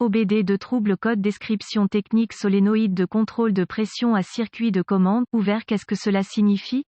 OBD2 trouble code description technique solénoïde de contrôle de pression à circuit de commande ouvert. Qu'est-ce que cela signifie?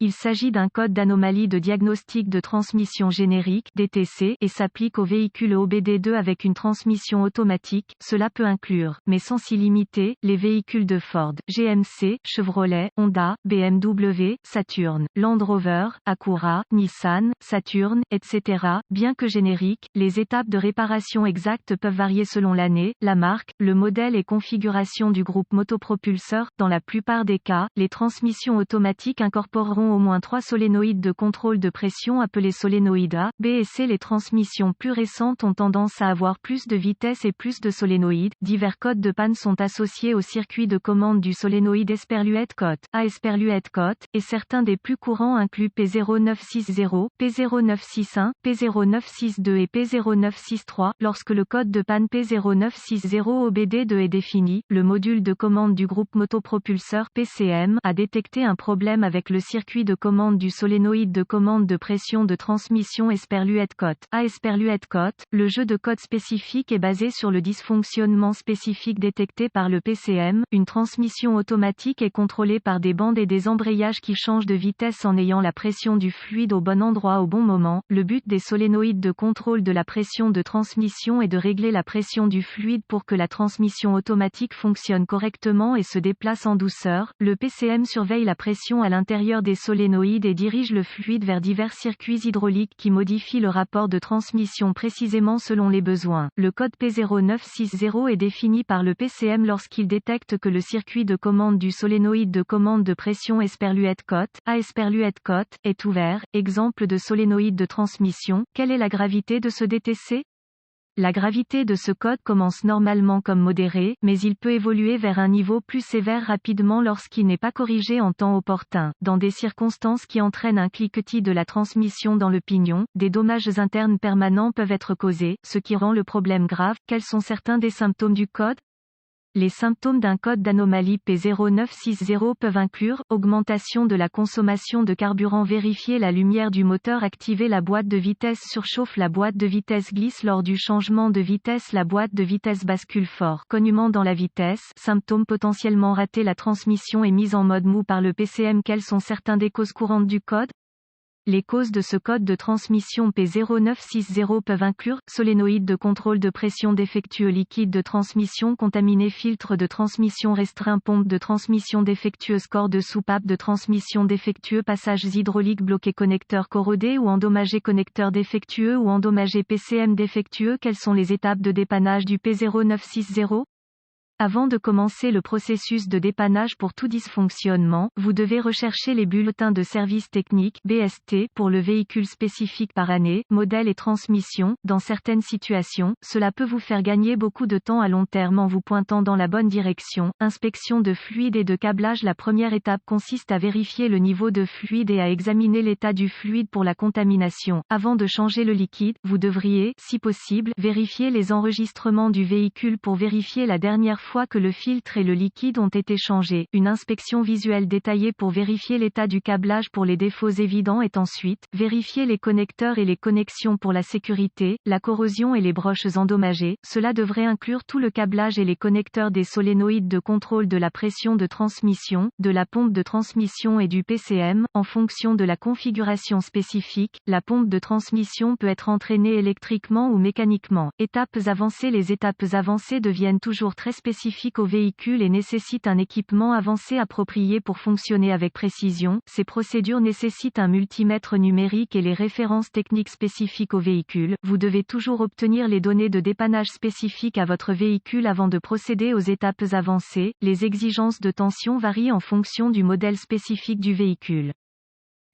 Il s'agit d'un code d'anomalie de diagnostic de transmission générique (DTC) et s'applique aux véhicules OBD2 avec une transmission automatique. Cela peut inclure, mais sans s'y limiter, les véhicules de Ford, GMC, Chevrolet, Honda, BMW, Saturn, Land Rover, Acura, Nissan, Saturn, etc. Bien que génériques, les étapes de réparation exactes peuvent varier selon l'année, la marque, le modèle et configuration du groupe motopropulseur. Dans la plupart des cas, les transmissions automatiques incorporeront au moins 3 solénoïdes de contrôle de pression appelés solénoïdes A, B et C. Les transmissions plus récentes ont tendance à avoir plus de vitesse et plus de solénoïdes. Divers codes de panne sont associés au circuit de commande du solénoïde Esperluette Cote A Esperluette Cote, et certains des plus courants incluent P0960, P0961, P0962 et P0963. Lorsque le code de panne P0960 OBD2 est défini, le module de commande du groupe motopropulseur PCM a détecté un problème avec le circuit de commande du solénoïde de commande de pression de transmission Esperluette Cote A Esperluette Cote. Le jeu de code spécifique est basé sur le dysfonctionnement spécifique détecté par le PCM. Une transmission automatique est contrôlée par des bandes et des embrayages qui changent de vitesse en ayant la pression du fluide au bon endroit au bon moment. Le but des solénoïdes de contrôle de la pression de transmission est de régler la pression du fluide pour que la transmission automatique fonctionne correctement et se déplace en douceur. Le PCM surveille la pression à l'intérieur des solénoïdes et dirige le fluide vers divers circuits hydrauliques qui modifient le rapport de transmission précisément selon les besoins. Le code P0960 est défini par le PCM lorsqu'il détecte que le circuit de commande du solénoïde de commande de pression Esperluette Cote A Esperluette Cote est ouvert. Exemple de solénoïde de transmission. Quelle est la gravité de ce DTC? La gravité de ce code commence normalement comme modéré, mais il peut évoluer vers un niveau plus sévère rapidement lorsqu'il n'est pas corrigé en temps opportun. Dans des circonstances qui entraînent un cliquetis de la transmission dans le pignon, des dommages internes permanents peuvent être causés, ce qui rend le problème grave. Quels sont certains des symptômes du code? Les symptômes d'un code d'anomalie P0960 peuvent inclure augmentation de la consommation de carburant, vérifier la lumière du moteur, activer la boîte de vitesse, surchauffe, la boîte de vitesse glisse lors du changement de vitesse, la boîte de vitesse bascule fort, cognement dans la vitesse, symptômes potentiellement ratés, la transmission est mise en mode mou par le PCM. Quelles sont certaines des causes courantes du code? Les causes de ce code de transmission P0960 peuvent inclure solénoïde de contrôle de pression défectueux, liquide de transmission contaminé, filtre de transmission restreint, pompe de transmission défectueuse, corps de soupape de transmission défectueux, passages hydrauliques bloqués, connecteur corrodé ou endommagé, connecteur défectueux ou endommagé, PCM défectueux. Quelles sont les étapes de dépannage du P0960? Avant de commencer le processus de dépannage pour tout dysfonctionnement, vous devez rechercher les bulletins de service technique (BST) pour le véhicule spécifique par année, modèle et transmission. Dans certaines situations, cela peut vous faire gagner beaucoup de temps à long terme en vous pointant dans la bonne direction. Inspection de fluide et de câblage. La première étape consiste à vérifier le niveau de fluide et à examiner l'état du fluide pour la contamination. Avant de changer le liquide, vous devriez, si possible, vérifier les enregistrements du véhicule pour vérifier la dernière fois que le filtre et le liquide ont été changés. Une inspection visuelle détaillée pour vérifier l'état du câblage pour les défauts évidents est ensuite vérifier les connecteurs et les connexions pour la sécurité, la corrosion et les broches endommagées. Cela devrait inclure tout le câblage et les connecteurs des solénoïdes de contrôle de la pression de transmission, de la pompe de transmission et du PCM. En fonction de la configuration spécifique, la pompe de transmission peut être entraînée électriquement ou mécaniquement. Étapes avancées. Les étapes avancées deviennent toujours très spécifiques au véhicule et nécessitent un équipement avancé approprié pour fonctionner avec précision. Ces procédures nécessitent un multimètre numérique et les références techniques spécifiques au véhicule. Vous devez toujours obtenir les données de dépannage spécifiques à votre véhicule avant de procéder aux étapes avancées. Les exigences de tension varient en fonction du modèle spécifique du véhicule.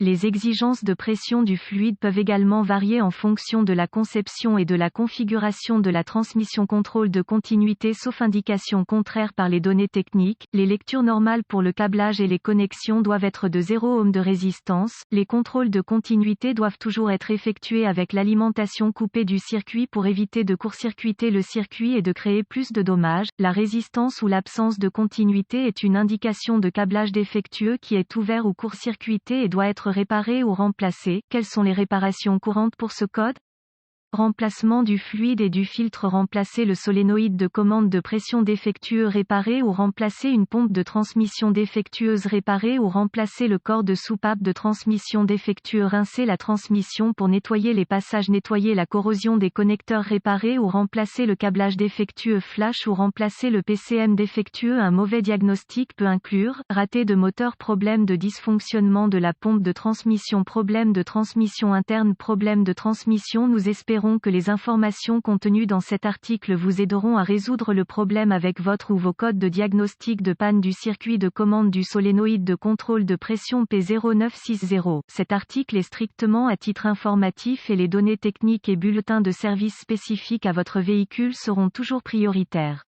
Les exigences de pression du fluide peuvent également varier en fonction de la conception et de la configuration de la transmission. Contrôle de continuité sauf indication contraire par les données techniques. Les lectures normales pour le câblage et les connexions doivent être de 0 ohm de résistance. Les contrôles de continuité doivent toujours être effectués avec l'alimentation coupée du circuit pour éviter de court-circuiter le circuit et de créer plus de dommages. La résistance ou l'absence de continuité est une indication de câblage défectueux qui est ouvert ou court-circuité et doit être réparé ou remplacé. Quelles sont les réparations courantes pour ce code? Remplacement du fluide et du filtre. Remplacer le solénoïde de commande de pression défectueux. Réparer ou remplacer une pompe de transmission défectueuse. Réparer ou remplacer le corps de soupape de transmission défectueux. Rincer la transmission pour nettoyer les passages. Nettoyer la corrosion des connecteurs. Réparer ou remplacer le câblage défectueux. Flash ou remplacer le PCM défectueux. Un mauvais diagnostic peut inclure raté de moteur, problème de dysfonctionnement de la pompe de transmission, problème de transmission interne, problème de transmission. Nous espérons que les informations contenues dans cet article vous aideront à résoudre le problème avec votre ou vos codes de diagnostic de panne du circuit de commande du solénoïde de contrôle de pression P0960. Cet article est strictement à titre informatif et les données techniques et bulletins de service spécifiques à votre véhicule seront toujours prioritaires.